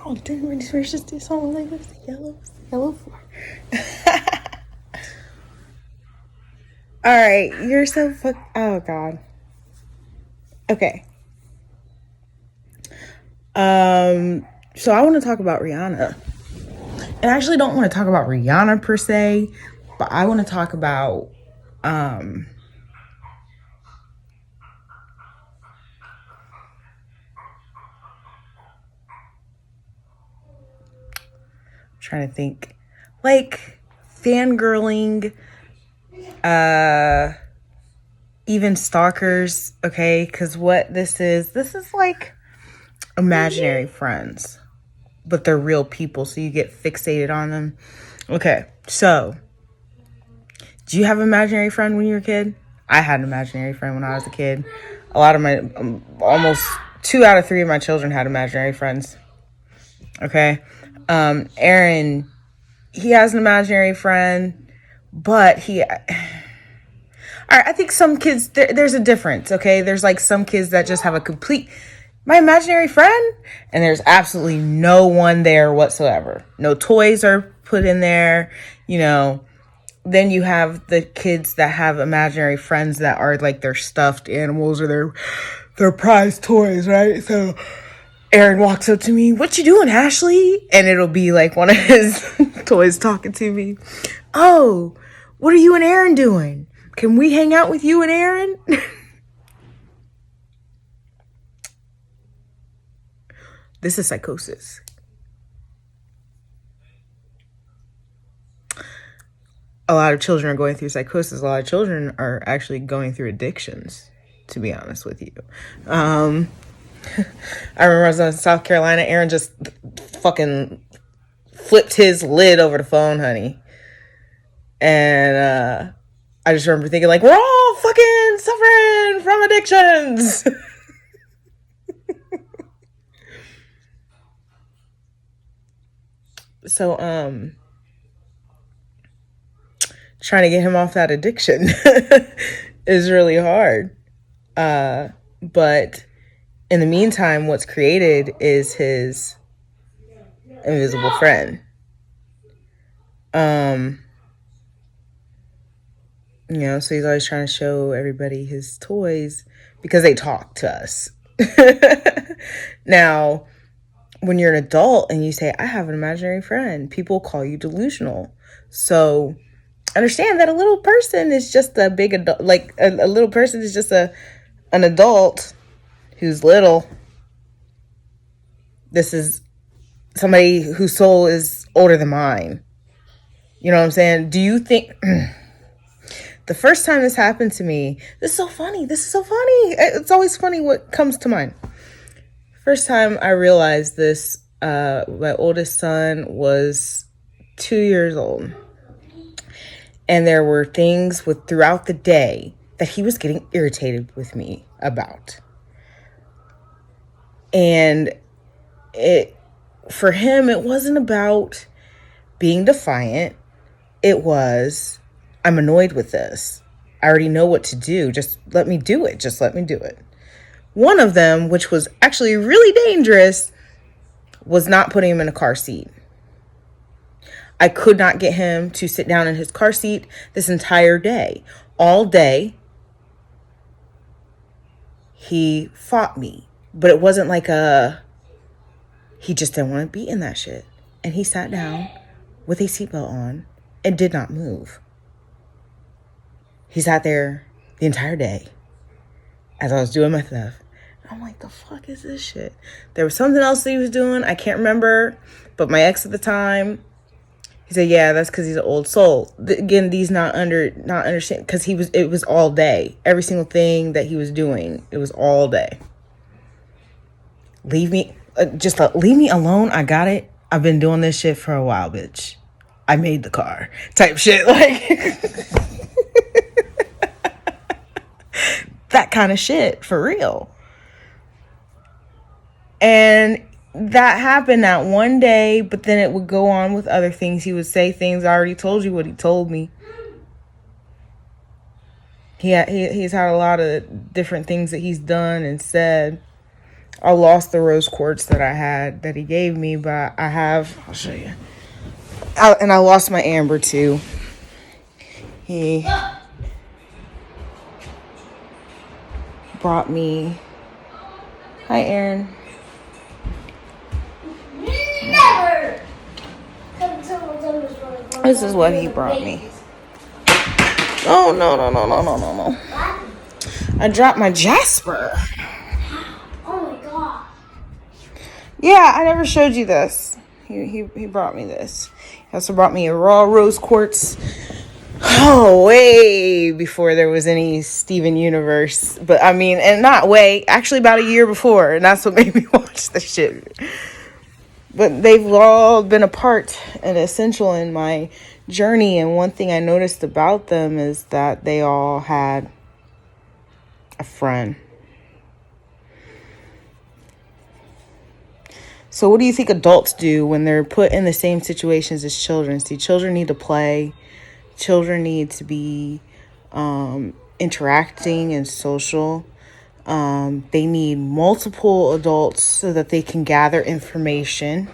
Oh, didn't Britney Spears just do something like this? Yellow for. All right, you're so fuck. Oh God. Okay. So I want to talk about Rihanna. And I actually don't want to talk about Rihanna per se, but I want to talk about trying to think, like fangirling, even stalkers. Okay, because what this is like imaginary friends, but they're real people, so you get fixated on them. Okay, so do you have an imaginary friend when you were a kid? I had an imaginary friend when I was a kid. A lot of my, almost 2 out of 3 of my children had imaginary friends. Okay. Aaron, he has an imaginary friend, but I think some kids, there's a difference. Okay. There's like some kids that just have a complete, my imaginary friend, and there's absolutely no one there whatsoever. No toys are put in there, Then you have the kids that have imaginary friends that are like their stuffed animals or their prized toys, right? So Aaron walks up to me, "What you doing, Ashley?" And it'll be like one of his toys talking to me. "Oh, what are you and Aaron doing? Can we hang out with you and Aaron?" This is psychosis. A lot of children are going through psychosis. A lot of children are actually going through addictions, to be honest with you. I remember I was in South Carolina. Aaron just fucking flipped his lid over the phone, honey. And I just remember thinking, like, we're all fucking suffering from addictions. So, trying to get him off that addiction is really hard. But in the meantime, what's created is his invisible friend. So he's always trying to show everybody his toys because they talk to us. Now, when you're an adult and you say, "I have an imaginary friend," people call you delusional. So understand that a little person is just a big adult. Like a little person is just an adult who's little. This is somebody whose soul is older than mine. You know what I'm saying? Do you think the first time this happened to me, this is so funny. It's always funny what comes to mind. First time I realized this, my oldest son was 2 years old. And there were things throughout the day that he was getting irritated with me about. And for him, it wasn't about being defiant. It was, I'm annoyed with this. I already know what to do. Just let me do it. One of them, which was actually really dangerous, was not putting him in a car seat. I could not get him to sit down in his car seat this entire day. All day, he fought me. But it wasn't like he just didn't want to be in that shit. And he sat down with a seatbelt on and did not move. He sat there the entire day as I was doing my stuff. I'm like, the fuck is this shit? There was something else that he was doing. I can't remember. But my ex at the time, he said, "Yeah, that's because he's an old soul." Again, these not understand, because it was all day. Every single thing that he was doing, it was all day. Leave me alone. I got it. I've been doing this shit for a while, bitch. I made the car type shit. Like that kind of shit for real. And that happened that one day, but then it would go on with other things. He would say things. I already told you what he told me. He's had a lot of different things that he's done and said. I lost the rose quartz that I had that he gave me, but I'll show you. And I lost my amber too. He brought me. Hi, Aaron. Never. This is what he brought me. Oh, no. I dropped my Jasper. Oh my god. Yeah, I never showed you this. He brought me this. He also brought me a raw rose quartz. Oh, way before there was any Steven Universe. But I mean, and not way, actually about a year before. And that's what made me watch the shit. But they've all been a part and essential in my journey. And one thing I noticed about them is that they all had a friend. So what do you think adults do when they're put in the same situations as children? See, children need to play. Children need to be interacting and social. They need multiple adults so that they can gather information.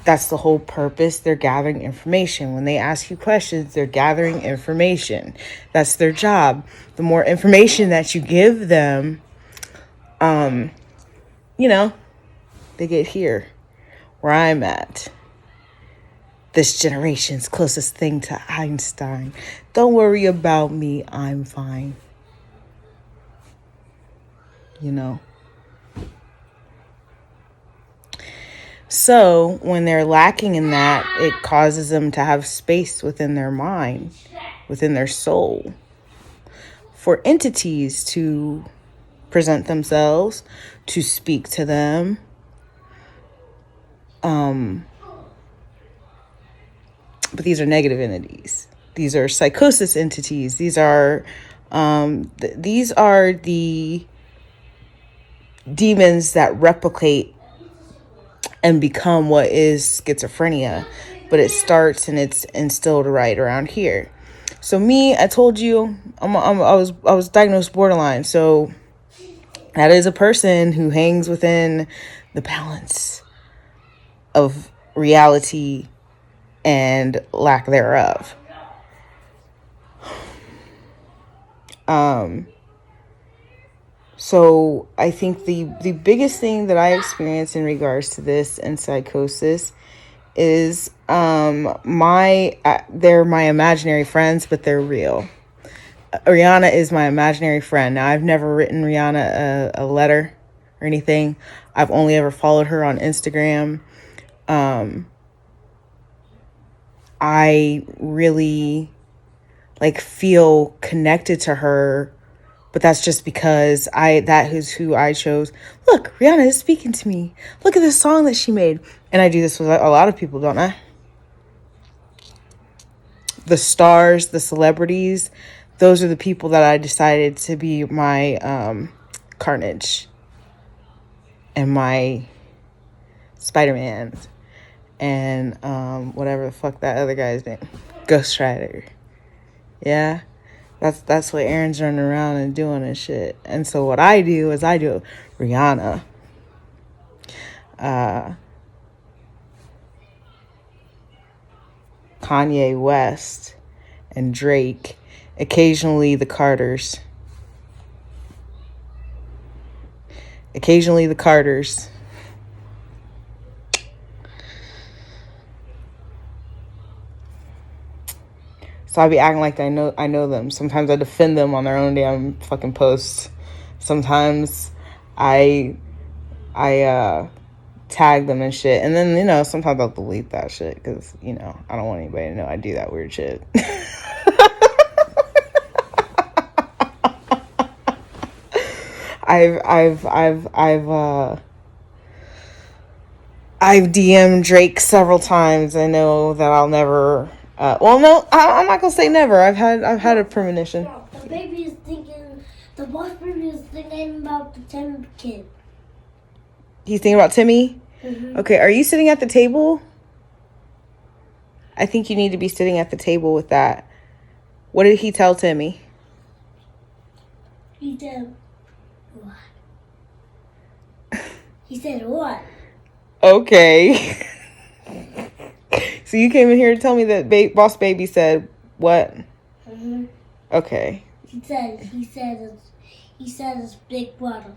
That's the whole purpose. They're gathering information. When they ask you questions, they're gathering information. That's their job. The more information that you give them, they get here, where I'm at. This generation's closest thing to Einstein. Don't worry about me, I'm fine. So when they're lacking in that, it causes them to have space within their mind, within their soul, for entities to present themselves, to speak to them. But these are negative entities. These are psychosis entities. These are the demons that replicate and become what is schizophrenia. But it starts and it's instilled right around here. So me, I told you, I was diagnosed borderline. So that is a person who hangs within the balance of reality and lack thereof. So I think the biggest thing that I experience in regards to this and psychosis is they're my imaginary friends, but they're real. Rihanna is my imaginary friend. Now, I've never written Rihanna a letter or anything. I've only ever followed her on Instagram. I really feel connected to her, but that's just because that is who I chose. Look, Rihanna is speaking to me. Look at this song that she made. And I do this with a lot of people, don't I? The stars, the celebrities, those are the people that I decided to be my Carnage and my Spider-Mans and whatever the fuck that other guy's name, Ghost Rider. Yeah, that's what Aaron's running around and doing and shit. And so what I do is I do Rihanna, Kanye West, and Drake, occasionally the Carters. So I be acting like I know them. Sometimes I defend them on their own damn fucking posts. Sometimes I tag them and shit. And then, sometimes I'll delete that shit because, I don't want anybody to know I do that weird shit. I've DM'd Drake several times. I know that I'll never. No, I'm not gonna say never. I've had a premonition. The baby is thinking. The boss baby is thinking about the Tim kid. He's thinking about Timmy. Mm-hmm. Okay, are you sitting at the table? I think you need to be sitting at the table with that. What did he tell Timmy? He did. What? He said what? Okay. So you came in here to tell me that Boss Baby said what? Mm-hmm. Okay. He said it's big brother.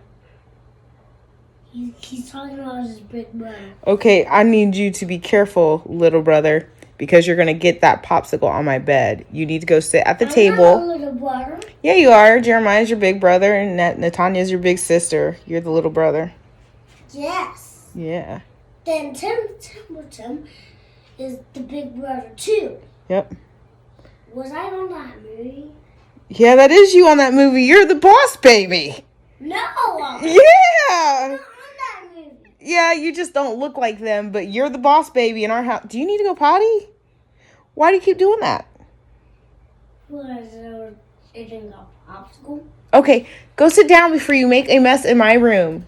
He's talking about his big brother. Okay, I need you to be careful, little brother, because you're gonna get that popsicle on my bed. You need to go sit at the table. I'm not a little brother. Yeah, you are. Jeremiah's your big brother, and Natania's your big sister. You're the little brother. Yes. Yeah. Then Tim is the big brother too. Yep. Was I on that movie? Yeah, that is you on that movie. You're the Boss Baby. No. Yeah. Not on that movie. Yeah, you just don't look like them, but you're the Boss Baby in our house. Do you need to go potty? Why do you keep doing that? Was it in a popsicle? Okay, go sit down before you make a mess in my room.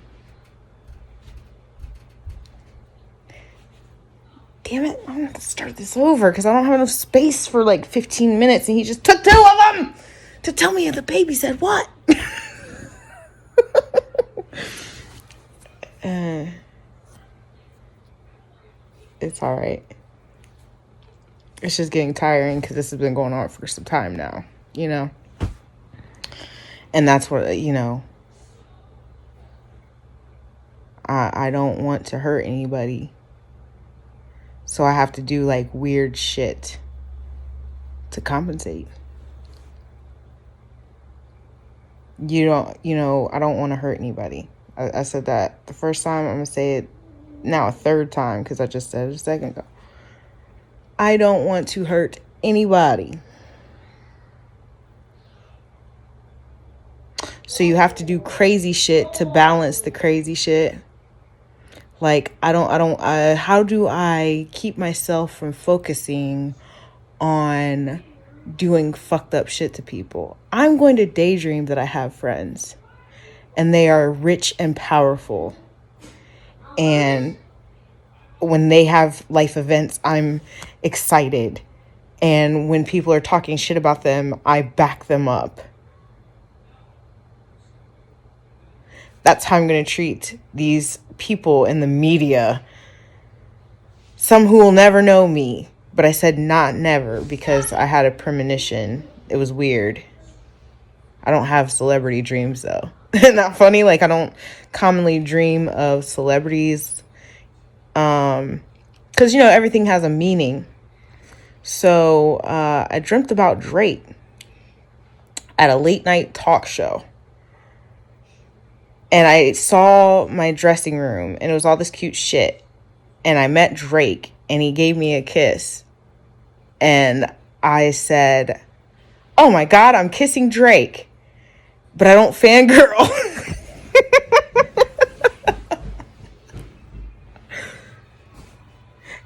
Damn it, I'm gonna have to start this over because I don't have enough space for like 15 minutes and he just took 2 of them to tell me the baby said what. It's all right. It's just getting tiring because this has been going on for some time now, you know? And that's what, you know, I don't want to hurt anybody. So I have to do like weird shit to compensate. I don't want to hurt anybody. I said that the first time. I'm going to say it now a third time because I just said it a second ago. I don't want to hurt anybody. So you have to do crazy shit to balance the crazy shit. Like, how do I keep myself from focusing on doing fucked up shit to people? I'm going to daydream that I have friends and they are rich and powerful. And when they have life events, I'm excited. And when people are talking shit about them, I back them up. That's how I'm going to treat these people in the media. Some who will never know me. But I said not never because I had a premonition. It was weird. I don't have celebrity dreams, though. Isn't that funny? Like, I don't commonly dream of celebrities. Because, everything has a meaning. So I dreamt about Drake at a late night talk show. And I saw my dressing room and it was all this cute shit. And I met Drake and he gave me a kiss. And I said, oh my God, I'm kissing Drake. But I don't fangirl.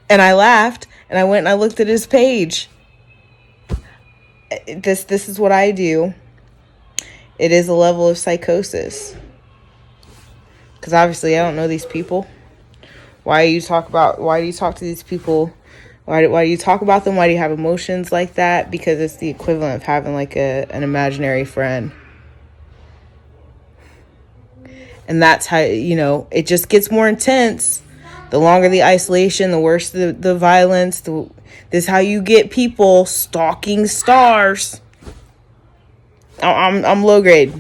And I laughed and I went and I looked at his page. This is what I do. It is a level of psychosis. Because obviously I don't know these people. Why do you talk to these people? Why do you talk about them? Why do you have emotions like that? Because it's the equivalent of having like an imaginary friend. And that's how, it just gets more intense. The longer the isolation, the worse the violence. This is how you get people stalking stars. I'm low grade.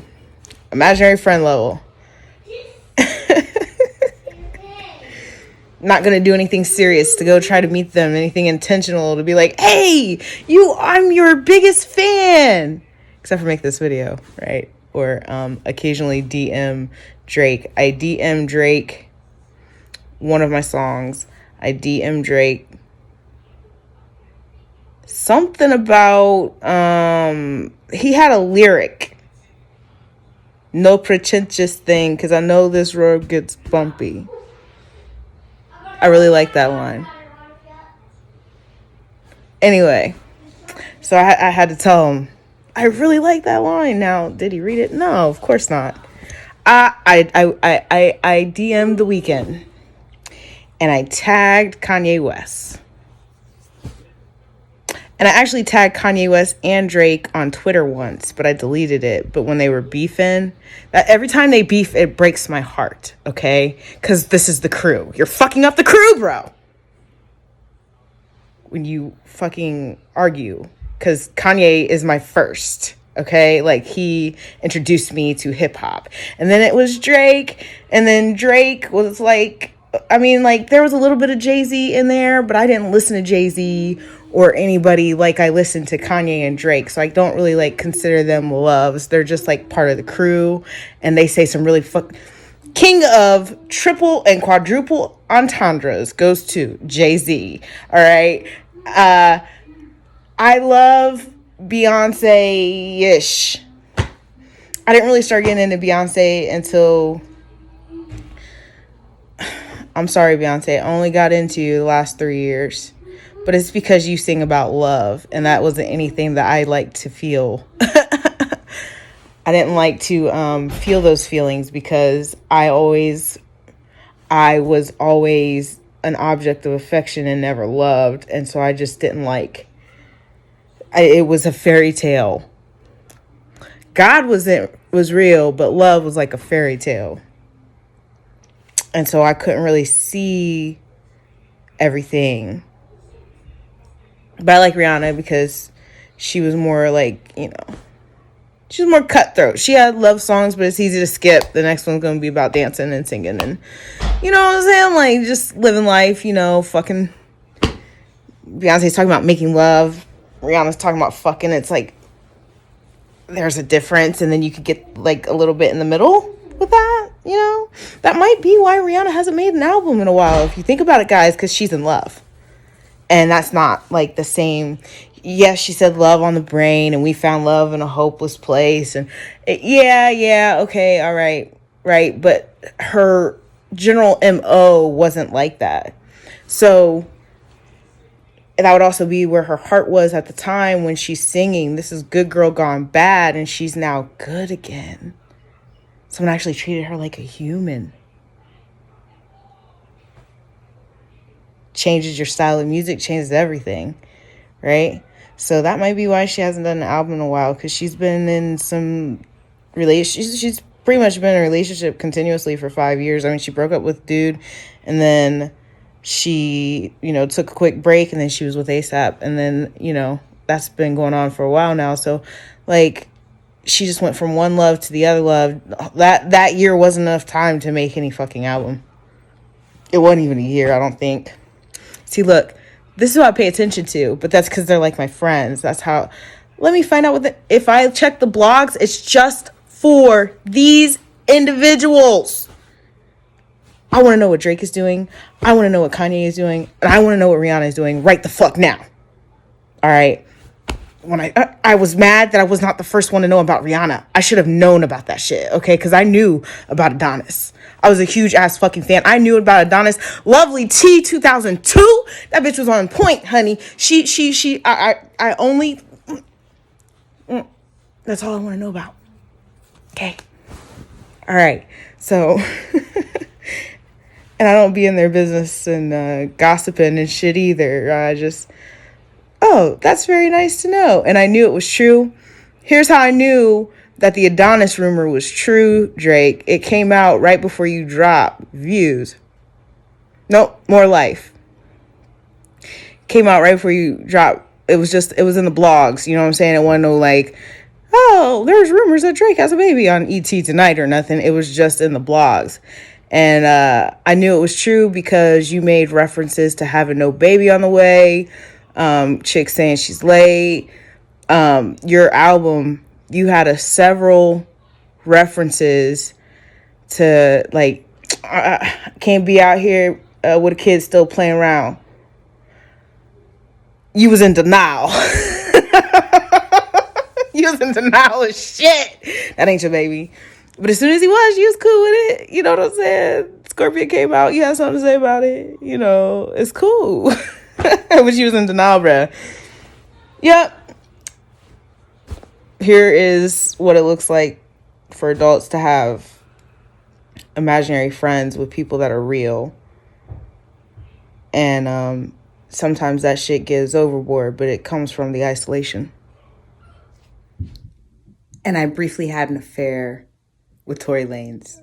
Imaginary friend level. Not going to do anything serious to go try to meet them, anything intentional to be like, hey, I'm your biggest fan. Except for make this video, right? Or occasionally DM Drake. I DM Drake one of my songs. I DM Drake something about, he had a lyric. No pretentious thing, because I know this road gets bumpy. I really like that line. Anyway, so I had to tell him, I really like that line. Now, did he read it? No, of course not. I DM'd The Weeknd and I tagged Kanye West. And And I actually tagged Kanye West and Drake on Twitter once, but I deleted it. But when they were beefing, that every time they beef, it breaks my heart, okay? Because this is the crew. You're fucking up the crew, bro. When you fucking argue. Because Kanye is my first, okay? Like, he introduced me to hip-hop. And then it was Drake. And then Drake was like, I mean, like, there was a little bit of Jay-Z in there, but I didn't listen to Jay-Z or anybody like I listened to Kanye and Drake. So I don't really, like, consider them loves. They're just, like, part of the crew. And they say some really King of triple and quadruple entendres goes to Jay-Z. All right? I love Beyonce-ish. I didn't really start getting into Beyonce until... I'm sorry, Beyonce. I only got into you the last 3 years. But it's because you sing about love. And that wasn't anything that I liked to feel. I didn't like to feel those feelings because I was always an object of affection and never loved. And so I just didn't like... it was a fairy tale. God was real, but love was like a fairy tale. And so I couldn't really see everything. But I like Rihanna because she was more like, you know, she was more cutthroat. She had love songs, but it's easy to skip. The next one's going to be about dancing and singing. And, you know what I'm saying? Like, just living life, you know, fucking. Beyonce's talking about making love. Rihanna's talking about fucking. It's like, there's a difference. And then you could get, like, a little bit in the middle with that, you know? That might be why Rihanna hasn't made an album in a while, if you think about it, guys, because she's in love. And that's not, like, the same. Yes, she said love on the brain, and we found love in a hopeless place. And yeah, okay, all right, right. But her general MO wasn't like that. So that would also be where her heart was at the time when she's singing, this is good girl gone bad, and she's now good again. Someone actually treated her like a human. Changes your style of music, changes everything, right? So that might be why she hasn't done an album in a while, because she's been in some relationships. She's pretty much been in a relationship continuously for 5 years. I mean, she broke up with dude, and then she, you know, took a quick break, and then she was with ASAP, and then, you know, that's been going on for a while now. So, like, she just went from one love to the other love. That year wasn't enough time to make any fucking album. It wasn't even a year, I don't think. See, look, this is what I pay attention to, but that's because they're like my friends. That's how. Let me find out if I check the blogs, it's just for these individuals. I want to know what Drake is doing. I want to know what Kanye is doing. And I want to know what Rihanna is doing right the fuck now. All right. When I was mad that I was not the first one to know about Rihanna. I should have known about that shit, okay? Because I knew about Adonis. I was a huge ass fucking fan. I knew about Adonis. Lovely T 2002. That bitch was on point, honey. I only... That's all I want to know about. Okay. All right. So... And I don't be in their business and gossiping and shit either. I just... Oh, that's very nice to know. And I knew it was true. Here's how I knew that the Adonis rumor was true, Drake. It came out right before you dropped Views. Nope, More Life. Came out right before you dropped. It was in the blogs. You know what I'm saying? It wasn't no like, oh, there's rumors that Drake has a baby on ET tonight or nothing. It was just in the blogs. And I knew it was true because you made references to having no baby on the way. Chick saying she's late. Your album, you had several references to like, can't be out here with a kid still playing around. You was in denial. You was in denial of shit. That ain't your baby. But as soon as he was, you was cool with it. You know what I'm saying? Scorpion came out. You had something to say about it. You know, it's cool. But you was in denial, bruh. Yep. Here is what it looks like for adults to have imaginary friends with people that are real. And sometimes that shit gets overboard, but it comes from the isolation. And I briefly had an affair with Tory Lanez.